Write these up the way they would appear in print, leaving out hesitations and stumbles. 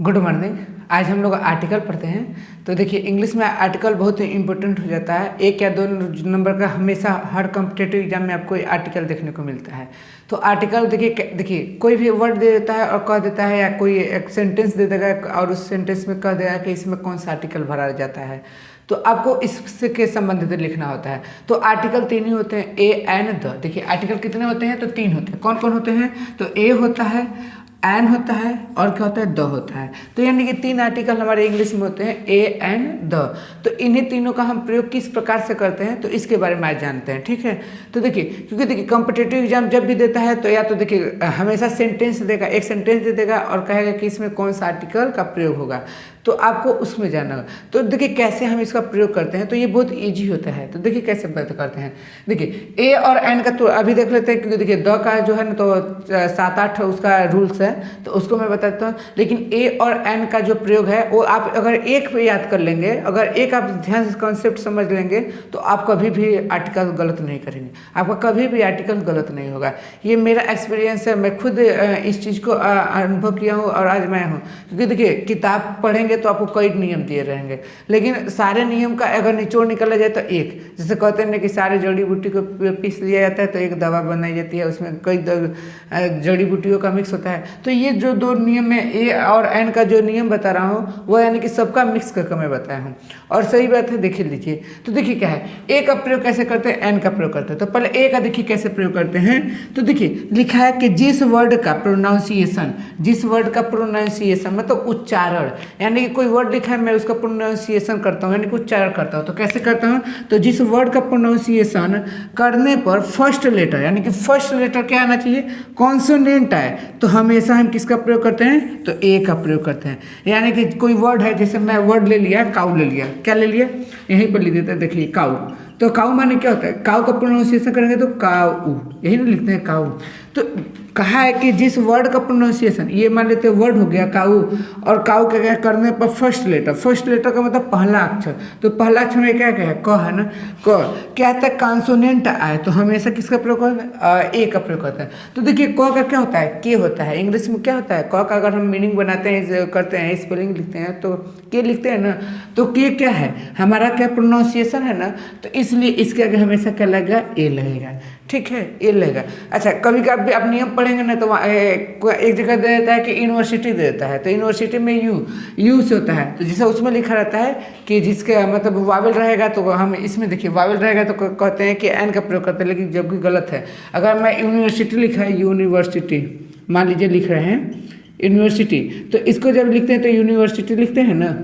Good morning. आज हम लोग आर्टिकल पढ़ते हैं। तो देखिए इंग्लिश में आर्टिकल बहुत ही इंपॉर्टेंट हो जाता है। 1 या 2 नंबर का हमेशा हर कॉम्पिटिटिव एग्जाम में आपको आर्टिकल देखने को मिलता है। तो आर्टिकल देखिए कोई भी वर्ड दे देता है और कह देता है, या कोई एक सेंटेंस दे देगा और उस सेंटेंस में कह देगा कि इसमें कौन सा आर्टिकल भरा जाता है, तो आपको इसके संबंधित लिखना होता है। तो आर्टिकल 3 ही होते हैं, ए एन द। देखिए आर्टिकल कितने होते हैं? तो 3 होते हैं। कौन कौन होते हैं? तो ए होता है, एन होता है और क्या होता है? द होता है। तो यानी कि 3 आर्टिकल हमारे इंग्लिश में होते हैं, ए एन द। तो इन्हीं तीनों का हम प्रयोग किस प्रकार से करते हैं तो इसके बारे में आज जानते हैं, ठीक है। तो देखिए क्योंकि देखिए कॉम्पिटिटिव एग्जाम जब भी देता है तो या तो देखिए हमेशा सेंटेंस देगा, एक सेंटेंस दे देगा और कहेगा कि इसमें कौन सा आर्टिकल का प्रयोग होगा, तो आपको उसमें जाना होगा। तो देखिए कैसे हम इसका प्रयोग करते हैं, तो ये बहुत इजी होता है। तो देखिए कैसे बात करते हैं। देखिए ए और एन का तो अभी देख लेते हैं, क्योंकि देखिए द का जो है ना तो 7-8 उसका रूल्स है, तो उसको मैं बताता हूँ। लेकिन ए और एन का जो प्रयोग है वो आप अगर एक पे याद कर लेंगे, अगर एक आप ध्यान से कॉन्सेप्ट समझ लेंगे, तो आप कभी भी आर्टिकल गलत नहीं करेंगे, आपका कभी भी आर्टिकल गलत नहीं होगा। ये मेरा एक्सपीरियंस है, मैं खुद इस चीज़ को अनुभव किया हूँ और आजमाया हूँ। क्योंकि देखिए किताब पढ़ेंगे तो आपको कई नियम दिए रहेंगे, लेकिन सारे नियम का अगर निचोड़ निकाला जाए तो एक, जैसे कहते हैं कि सारे जड़ी बूटी को पीस लिया जाता है तो एक दवा बनाई जाती है, उसमें कई जड़ी बूटियों का मिक्स होता है। तो ये जो 2 नियम में ए और एन का जो नियम बता रहा हूँ वो यानी कि सबका मिक्स करके मैं बताया हूँ, और सही बात है। देखिए लीजिए, तो देखिए क्या है, ए का प्रयोग कैसे करते हैं, एन का प्रयोग करते हैं। तो पहले ए का देखिए कैसे प्रयोग करते हैं। तो देखिए लिखा है कि जिस वर्ड का प्रोनाउंसिएशन, जिस वर्ड का प्रोनाउंसिएशन मतलब उच्चारण, यानी कि कोई वर्ड लिखा है मैं उसका प्रोनाउंसिएशन करता हूँ, यानी कि उच्चारण करता हूँ। तो कैसे करता हूँ? तो जिस वर्ड का प्रोनाउंसिएशन करने पर फर्स्ट लेटर, यानी कि फर्स्ट लेटर क्या आना चाहिए? कॉन्सोनेंट आए, तो हमेशा हम किसका प्रयोग करते हैं? तो ए का प्रयोग करते हैं। यानी कि कोई वर्ड है, जैसे मैं वर्ड ले लिया, काऊ ले लिया, क्या ले लिया? यहीं पर लिख देते हैं, देखिए काऊ। तो काऊ माने क्या होता है? काऊ का प्रोनाउंसिएशन करेंगे तो काऊ, यही ना लिखते हैं काऊ। तो कहा है कि जिस वर्ड का प्रोनाउंसिएशन, ये मान लेते हैं वर्ड हो गया काऊ, और काऊ का क्या करने पर फर्स्ट लेटर, फर्स्ट लेटर का मतलब पहला अक्षर, तो पहला अक्षर में क्या है? क है ना, क। क्या है? कॉन्सोनेंट आए तो हमेशा किसका प्रयोग करते हैं? ए का प्रयोग करते हैं। तो देखिए क का क्या होता है? के होता है। इंग्लिश में क्या होता है? क का अगर हम मीनिंग बनाते हैं, करते हैं, स्पेलिंग लिखते हैं तो के लिखते हैं ना, तो के क्या है? हमारा क्या प्रोनाउंसिएशन है ना, तो इसलिए इसके आगे हमेशा क्या लगेगा? ए लगेगा, ठीक है, ए लगेगा। अच्छा, कभी कभी आप नियम पढ़ेंगे ना तो एक जगह दे देता है कि यूनिवर्सिटी दे देता है, तो यूनिवर्सिटी में यू से होता है, तो जैसे उसमें लिखा रहता है कि जिसका मतलब वावेल रहेगा, तो हम इसमें देखिए वावेल रहेगा तो कहते हैं कि एन का प्रयोग करते हैं, लेकिन जबकि गलत है। अगर मैं यूनिवर्सिटी लिखा है, यूनिवर्सिटी मान लीजिए लिख रहे हैं यूनिवर्सिटी, तो इसको जब लिखते हैं तो यूनिवर्सिटी लिखते हैं ना,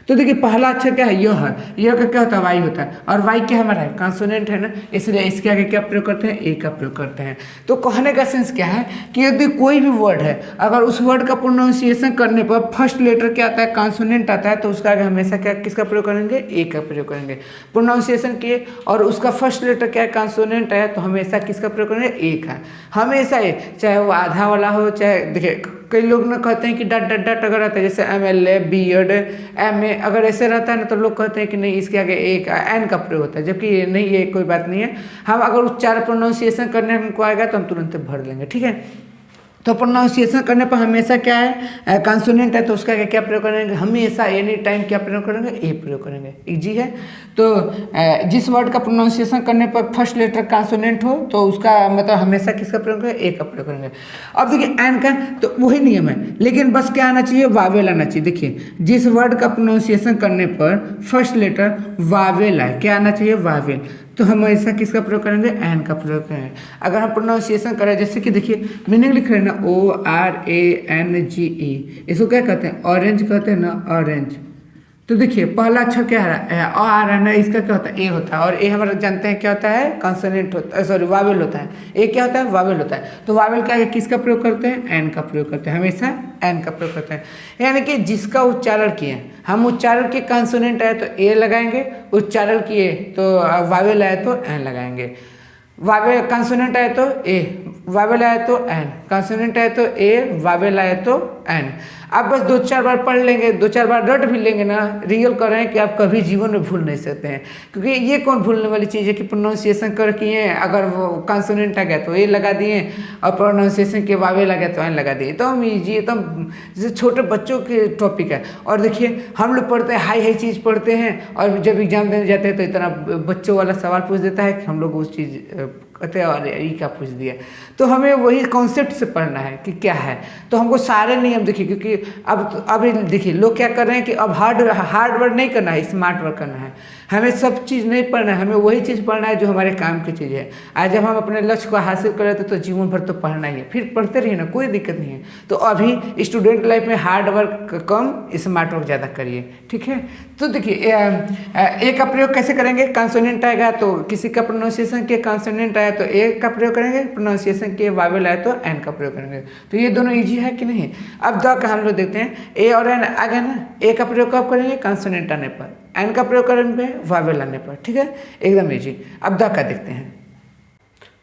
तो देखिए पहला अक्षर क्या है? य है, य का क्या होता है? वाई होता है, और वाई क्या हमारा है? कॉन्सोनेंट है ना, इसलिए इसके आगे क्या प्रयोग करते हैं? ए का प्रयोग करते हैं। तो कहने का सेंस क्या है कि यदि कोई भी वर्ड है, अगर उस वर्ड का प्रोनाउंसिएशन करने पर फर्स्ट लेटर क्या आता है? कॉन्सोनेंट आता है, तो उसका आगे हमेशा क्या किसका प्रयोग करेंगे? ए का प्रयोग करेंगे। प्रोनाउंसिएशन किए और उसका फर्स्ट लेटर क्या है? कॉन्सोनेंट है, तो हमेशा किसका प्रयोग करेंगे? ए का, हमेशा ए, चाहे वो आधा वाला हो, चाहे देखिए कई लोग ना कहते हैं कि डट डट डट अगर रहता है, जैसे MLA BEd MA अगर ऐसे रहता है ना, तो लोग कहते हैं कि नहीं इसके आगे एक एन का प्रयोग होता है, जबकि ये नहीं, ये कोई बात नहीं है। हम अगर उच्चारण प्रोनाउंसिएशन करने हमको आएगा तो हम तुरंत भर लेंगे, ठीक है। तो प्रोनाउंसिएशन करने पर हमेशा क्या है? कॉन्सोनेंट है, तो उसका क्या प्रयोग करेंगे? हमेशा एनी टाइम क्या प्रयोग करेंगे? ए प्रयोग करेंगे। इजी है। तो जिस वर्ड का प्रोनाउंसिएशन करने पर फर्स्ट लेटर कॉन्सोनेंट हो तो उसका मतलब हमेशा किसका प्रयोग करेंगे? ए का प्रयोग करेंगे। अब देखिए एन का तो वही नियम है, लेकिन बस क्या आना चाहिए? वावेल आना चाहिए। देखिए जिस वर्ड का प्रोनाउंसिएशन करने पर फर्स्ट लेटर वावेल आए, क्या आना चाहिए? वावेल, तो हम ऐसा किसका प्रयोग करेंगे? एन का प्रयोग करेंगे। अगर हम प्रोनाउंसिएशन करें, जैसे कि देखिए मीनिंग लिख रहे हैं ना, ORANGE, इसको क्या कहते हैं? ऑरेंज कहते हैं ना, ऑरेंज। तो देखिए पहला अक्षर क्या है? आ रहा है ना, इसका क्या होता है? ए होता है, और ए हमारा जानते हैं क्या होता है? कॉन्सोनेंट होता है, सॉरी वावेल होता है। ए क्या होता है? वावेल होता है। तो वावेल क्या है? किसका प्रयोग करते हैं? एन का प्रयोग करते हैं, हमेशा एन का प्रयोग करते हैं। यानी कि जिसका उच्चारण किए, हम उच्चारण के कॉन्सोनेंट आए तो ए लगाएंगे, उच्चारण किए तो वावेल आए तो एन लगाएंगे, वावेल कॉन्सोनेंट आए तो ए, वावेल आया तो एन, कॉन्सोनेंट आया तो ए, वावेल आया तो एन। आप बस 2-4 बार पढ़ लेंगे, 2-4 बार रट भी लेंगे ना, रियल कर रहे हैं कि आप कभी जीवन में भूल नहीं सकते हैं। क्योंकि ये कौन भूलने वाली चीज़ है कि प्रोनाउंसिएशन कर किए, अगर वो कॉन्सोनेंट आ गया तो ए लगा दिए और प्रोनाउंसिएशन के वावेल आ गया तो एन लगा दिए। तो हम ईजी एकदम जैसे छोटे बच्चों के टॉपिक है। और देखिए हम लोग पढ़ते हैं हाई चीज़ पढ़ते हैं और जब एग्जाम देने जाते हैं तो इतना बच्चों वाला सवाल पूछ देता है कि हम लोग उस चीज़ कहते हैं और ये क्या पूछ दिया। तो हमें वही कॉन्सेप्ट से पढ़ना है कि क्या है। तो हमको सारे नियम देखिए, क्योंकि अब देखिए लोग क्या कर रहे हैं कि अब हार्ड वर्क नहीं करना है, स्मार्ट वर्क करना है। हमें सब चीज़ नहीं पढ़ना है, हमें वही चीज़ पढ़ना है जो हमारे काम की चीज़ है। आज जब हम अपने लक्ष्य को हासिल कर लेते तो जीवन भर तो पढ़ना ही है, फिर पढ़ते रहिए ना, कोई दिक्कत नहीं है। तो अभी स्टूडेंट लाइफ में हार्ड वर्क कम, स्मार्ट वर्क ज़्यादा करिए, ठीक है। तो देखिए ए का प्रयोग कैसे करेंगे, कॉन्सोनेंट आएगा तो किसी का प्रोनाउंसिएशन के कॉन्सोनेंट आया तो ए का प्रयोग करेंगे, प्रोनाउंसिएशन के वावेल आया तो एन का प्रयोग करेंगे। तो ये दोनों इजी है कि नहीं। अब द का हम लोग देखते हैं, ए और एन आ गया ना, ए का प्रयोग कब करेंगे, कॉन्सोनेंट आने पर, एन का प्रयोग करेंगे वावेल आने पर, ठीक है, एकदम इजी। अब द का देखते हैं,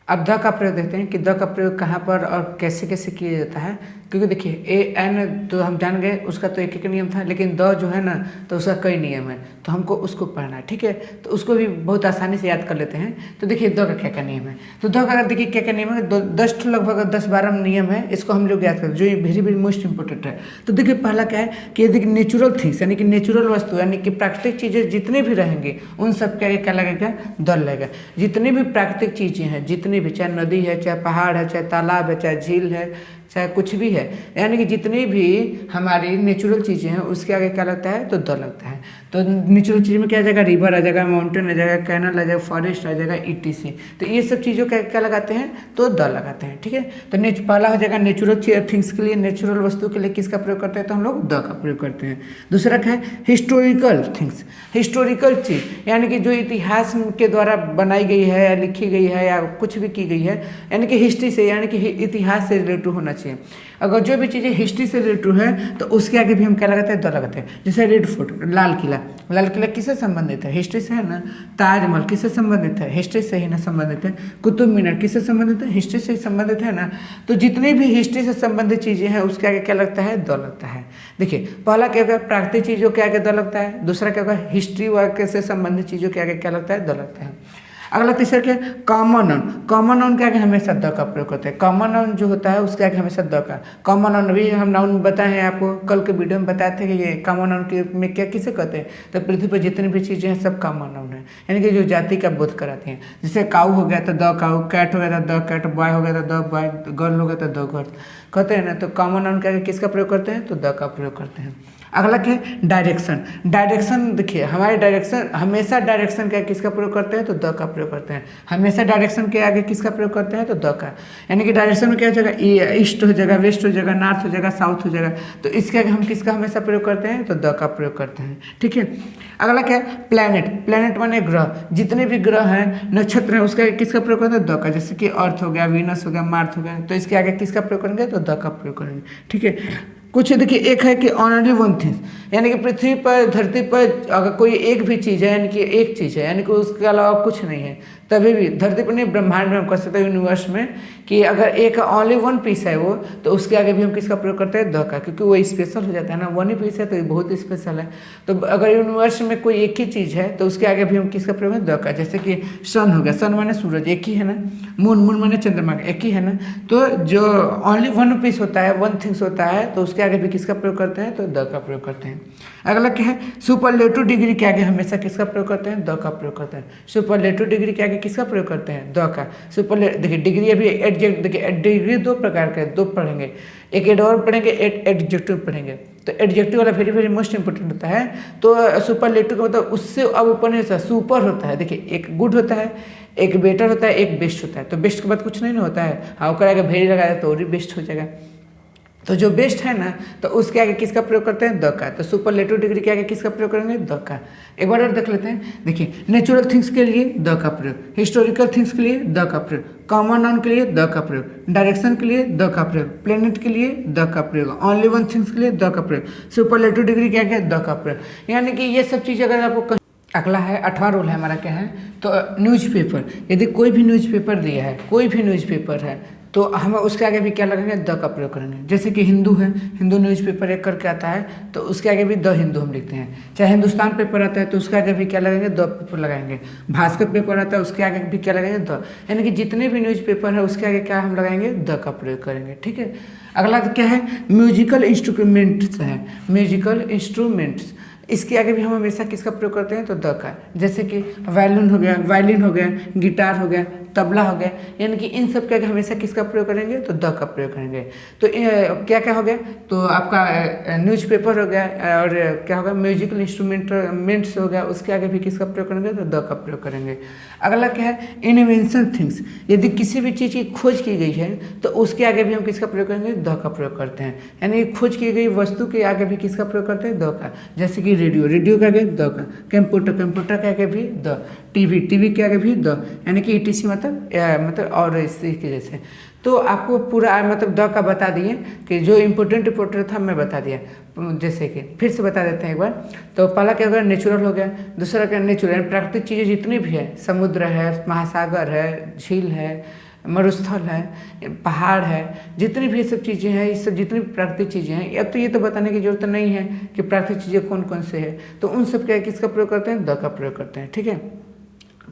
अब द का प्रयोग देखते हैं कि द का प्रयोग कहाँ पर और कैसे कैसे किया जाता है। क्योंकि देखिए ए एन तो हम जान गए, उसका तो एक नियम था, लेकिन द जो है ना तो उसका कई नियम है, तो हमको उसको पढ़ना है, ठीक है। तो उसको भी बहुत आसानी से याद कर लेते हैं। तो देखिए द का क्या क्या नियम है, तो द का देखिए क्या क्या नियम है, 10 लगभग 10-12 नियम है, इसको हम लोग याद करें जो वेरी वेरी मोस्ट इंपॉर्टेंट है। तो देखिए पहला क्या है कि देखिए नेचुरल थिंग्स यानी कि नेचुरल वस्तु यानी कि प्राकृतिक चीज़ें जितने भी रहेंगे उन सब के आगे क्या लगेगा, द लगेगा। जितनी भी प्राकृतिक चीज़ें हैं, जितनी भी, चाहे नदी है, चाहे पहाड़ है, चाहे तालाब है, चाहे झील है, चाहे कुछ भी है, यानी कि जितनी भी हमारी नेचुरल चीज़ें हैं उसके आगे क्या लगता है, तो द लगता है। तो नेचुरल चीज़ में क्या आ जाएगा, रिवर आ जाएगा, माउंटेन आ जाएगा, कैनल आ जाएगा, फॉरेस्ट आ जाएगा, ETC। तो ये सब चीज़ों का क्या लगाते हैं, तो द लगाते हैं, ठीक है। तो पहला हो जाएगा नेचुरल थिंग्स के लिए, नेचुरल वस्तु के लिए किसका प्रयोग करते हैं, तो हम लोग द का प्रयोग करते हैं। दूसरा क्या है, हिस्टोरिकल थिंग्स, हिस्टोरिकल चीज़ यानी कि जो इतिहास के द्वारा बनाई गई है या लिखी गई है या कुछ भी की गई है, यानी कि हिस्ट्री से यानी कि इतिहास से रिलेटेड होना चाहिए। अगर जो भी चीज़ें हिस्ट्री से रिलेटेड है तो उसके आगे भी हम क्या लगाते हैं, द लगाते हैं। जैसे रेड फोर्ट, लाल किला, लाल किला किससे संबंधित है, हिस्ट्री से है ना। ताजमहल किससे संबंधित है, हिस्ट्री से ही ना संबंधित है। कुतुब मीनार किससे संबंधित है, हिस्ट्री से ही संबंधित है ना। तो जितनी भी हिस्ट्री से संबंधित चीज़ें हैं उसके आगे क्या लगता है, द लगता है। देखिए पहला क्या होगा, प्राकृतिक चीज़ों के आगे द लगता है। दूसरा क्या होगा, हिस्ट्री वाक्य से संबंधित चीज़ों के आगे क्या लगता है, द लगता है। अगला तीसरा क्या, कॉमन नाउन, कॉमन नाउन के आगे हमेशा द का प्रयोग करते हैं। कॉमन नाउन जो होता है उसके आगे हमेशा द का। कॉमन नाउन भी हम नाउन बताए हैं आपको, कल के वीडियो में बताए थे कि ये कॉमन नाउन के में क्या किसे कहते हैं, तो पृथ्वी पर जितनी भी चीज़ें हैं सब कॉमन नाउन है, यानी कि जो जाति का बोध कराते हैं। जैसे काऊ हो गया तो द काऊ, कैट हो गया तो द कैट, बॉय हो गया तो द बॉय, गर्ल हो गया तो द गर्ल कहते हैं ना। तो कॉमन नाउन के आगे किसका प्रयोग करते हैं, तो द का प्रयोग करते हैं। अगला क्या है, डायरेक्शन, डायरेक्शन देखिए हमारे डायरेक्शन हमेशा डायरेक्शन के आगे किसका प्रयोग करते हैं, तो द का प्रयोग करते हैं। हमेशा डायरेक्शन के आगे किसका प्रयोग करते हैं, तो द का। यानी कि डायरेक्शन में क्या हो जाएगा, ईस्ट हो जाएगा, वेस्ट हो जाएगा, नॉर्थ हो जाएगा, साउथ हो जाएगा। तो इसके आगे हम किसका हमेशा प्रयोग करते हैं, तो द का प्रयोग करते हैं, ठीक है। अगला क्या है, प्लैनेट, प्लैनेट माने ग्रह, जितने भी ग्रह हैं, नक्षत्र हैं, उसके आगे किसका प्रयोग करते हैं, द का। जैसे कि अर्थ हो गया, वीनस हो गया, मार्स हो गया, तो इसके आगे किसका प्रयोग करेंगे, तो द का प्रयोग करेंगे, ठीक है। कुछ देखिए एक है कि ओनली वन थिंग, यानी कि पृथ्वी पर, धरती पर अगर कोई एक भी चीज़ है यानी कि एक चीज़ है, यानी कि उसके अलावा कुछ नहीं है, तभी भी धरती पर नहीं, ब्रह्मांड में हम कह सकते हैं, यूनिवर्स में, कि अगर एक ओनली वन पीस है वो, तो उसके आगे भी हम किसका प्रयोग करते हैं, द का, क्योंकि वो स्पेशल हो जाता है ना। वन ही पीस है तो ये बहुत स्पेशल है। तो अगर यूनिवर्स में कोई एक ही चीज़ है तो उसके आगे भी हम किसका प्रयोग है, द का। जैसे कि सन हो गया, सन माने सूरज एक ही है ना, मून, मून माने चंद्रमा एक ही है ना। तो जो ओनली वन पीस होता है, वन थिंग्स होता है, तो उसके आगे भी किसका प्रयोग करते हैं, तो द का प्रयोग करते हैं। अगला क्या है, सुपरलेटिव डिग्री के आगे हमेशा किसका प्रयोग करते हैं, द का प्रयोग करते हैं। सुपरलेटिव डिग्री के आगे किसका प्रयोग करते हैं, द का। देखिए डिग्री अभी एडजेक्ट, देखिए डिग्री दो प्रकार के, दो पढ़ेंगे, एक एडवर्ब पढ़ेंगे, एक एडजेक्टिव पढ़ेंगे। तो एडजेक्टिव वाला वेरी वेरी मोस्ट इंपोर्टेंट होता है। तो सुपरलेटिव का मतलब उससे अब ऊपर नहीं होता, सुपर होता है। देखिए एक गुड होता है, एक बेटर होता है, एक बेस्ट होता है। तो बेस्ट के बाद कुछ नहीं ना होता है, हाँ वो करेगा वेरी लगाया तो और भी बेस्ट हो जाएगा। तो जो बेस्ट है ना, तो उसके आगे किसका प्रयोग करते हैं, द का। तो सुपरलेटिव डिग्री के आगे किसका प्रयोग करेंगे, द का। एक बार और देख लेते हैं। देखिए नेचुरल थिंग्स के लिए द का प्रयोग, हिस्टोरिकल थिंग्स के लिए द का प्रयोग, कॉमन नाउन के लिए द का प्रयोग, डायरेक्शन के लिए द का प्रयोग, प्लेनेट के लिए द का प्रयोग, ओनली वन थिंग्स के लिए द का प्रयोग, सुपरलेटिव डिग्री के आगे द का प्रयोग। यानी कि ये सब चीज़ अगर आपको। अगला है 8वां रूल है हमारा, क्या है, तो न्यूज़पेपर। यदि कोई भी न्यूज़पेपर दिया है, कोई भी न्यूज़पेपर है, तो हम उसके आगे भी क्या लगाएंगे, द का प्रयोग करेंगे। जैसे कि हिंदू है, हिंदू न्यूज़पेपर एक करके आता है, तो उसके आगे भी द हिंदू हम लिखते हैं। चाहे हिंदुस्तान पेपर आता है तो उसके आगे भी क्या लगाएंगे, द पेपर लगाएंगे। भास्कर पेपर आता है उसके आगे भी क्या लगाएंगे, द। यानी कि जितने भी न्यूज़पेपर है उसके आगे क्या हम लगाएंगे, द का प्रयोग करेंगे। ठीक है। अगला क्या है, म्यूजिकल इंस्ट्रूमेंट्स है, म्यूजिकल इंस्ट्रूमेंट्स, इसके आगे भी हम हमेशा किसका प्रयोग करते हैं, तो द का। जैसे कि वायलिन हो गया, गिटार हो गया, तबला हो गया, यानी कि इन सब के आगे हमेशा किसका प्रयोग करेंगे, तो द का प्रयोग करेंगे। तो क्या क्या हो गया, तो आपका न्यूज़पेपर हो गया, और क्या होगा, म्यूजिकल इंस्ट्रूमेंट्स हो गया, उसके आगे भी किसका प्रयोग करेंगे, तो द का प्रयोग करेंगे। अगला क्या है, इन्वेंशन थिंग्स, यदि किसी भी चीज़ की खोज की गई है तो उसके आगे भी हम किसका प्रयोग करेंगे, द का प्रयोग करते हैं। यानी खोज की गई वस्तु के आगे भी किसका प्रयोग करते हैं, द का। जैसे कि रेडियो के आगे द का, कंप्यूटर के आगे भी द, टीवी के आगे भी द, यानी कि ETC मतलब और इसी के जैसे। तो आपको पूरा मतलब द का बता दिए कि जो इम्पोर्टेंट था मैं बता दिया। जैसे कि फिर से बता देते हैं एक बार। तो पहला क्या हो गया, नेचुरल हो गया। दूसरा क्या, नेचुरल प्राकृतिक चीज़ें जितनी भी है, समुद्र है, महासागर है, झील है, मरुस्थल है, पहाड़ है, जितनी भी ये सब चीज़ें हैं, ये सब जितनी भी प्राकृतिक चीज़ें हैं, अब तो ये तो बताने की जरूरत नहीं है कि प्राकृतिक चीज़ें कौन कौन से है। तो उन सब क्या किसका प्रयोग करते हैं, द का प्रयोग करते हैं। ठीक है।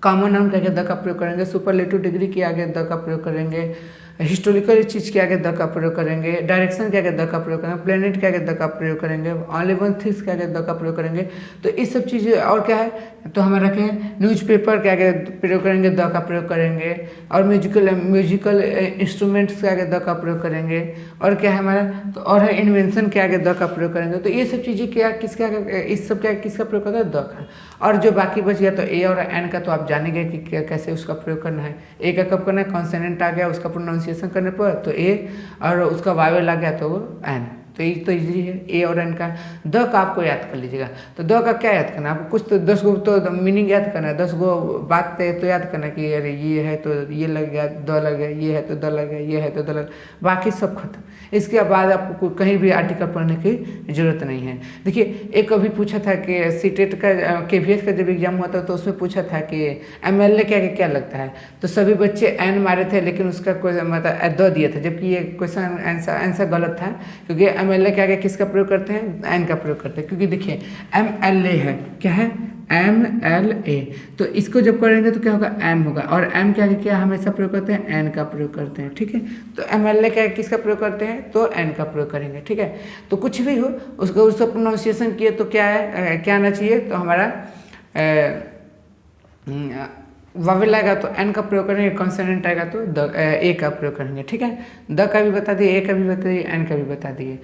कॉमन नाउन के आगे द का प्रयोग करेंगे, सुपरलेटिव डिग्री के आगे द का प्रयोग करेंगे, हिस्टोरिकल चीज़ के आगे द का प्रयोग करेंगे, डायरेक्शन के आगे द का प्रयोग करेंगे, प्लेनेट के आगे द का प्रयोग करेंगे, ऑनली वन थिंग्स के आगे द का प्रयोग करेंगे। तो इस सब चीज़ें और क्या है, तो हमें रखे हैं न्यूज़पेपर के आगे प्रयोग करेंगे, द का प्रयोग करेंगे, और म्यूजिकल इंस्ट्रूमेंट्स के आगे द का प्रयोग करेंगे, और क्या है हमारा, तो और है इन्वेंशन के आगे द का प्रयोग करेंगे। तो ये सब चीज़ें क्या किसके आगे, इस सब के किसका प्रयोग करता है, द का। और जो बाकी बच गया तो ए और एन का तो आप जानेंगे कि कैसे उसका प्रयोग करना है। ए का कब करना है, कॉन्सोनेंट आ गया उसका प्रोनाउंसिएशन करने पर तो ए, और उसका वावेल आ गया तो वो एन। तो ये तो इजी है ए और एन का। द का आपको याद कर लीजिएगा। तो द का क्या याद करना है आपको, कुछ तो 10 गो तो मीनिंग याद करना है, 10 गो बात तो याद करना है कि अरे ये है तो ये लग गया, द लग गया, ये है तो द लग गया, ये है तो द लग, बाकी सब खत्म। इसके बाद आपको कहीं भी आर्टिकल पढ़ने की जरूरत नहीं है। देखिए एक कभी पूछा था कि सीटेट का KVS का जब एग्जाम हुआ था तो उसमें पूछा था कि MLA के आगे क्या लगता है, तो सभी बच्चे एन मारे थे, लेकिन उसका कोई मतलब द दिया था, जबकि ये क्वेश्चन आंसर गलत था, क्योंकि MLA के आगे किसका प्रयोग करते हैं, एन का प्रयोग करते हैं। क्योंकि देखिए MLA है, क्या है, MLA, तो इसको जब करेंगे तो क्या होगा, एम होगा, और एम के आगे क्या हमेशा प्रयोग करते हैं, एन का प्रयोग करते हैं। ठीक है। तो MLA के आगे किसका प्रयोग करते हैं, तो एन का प्रयोग करेंगे। ठीक है। तो कुछ भी हो उसका प्रोनाउंसिएशन किए तो क्या है, क्या आना चाहिए, तो हमारा वावेल आएगा तो एन का प्रयोग करेंगे, कॉन्सोनेंट आएगा तो ए का प्रयोग करेंगे। ठीक है। द का भी बता दिए, ए का भी बता दिए, एन का भी बता दिए।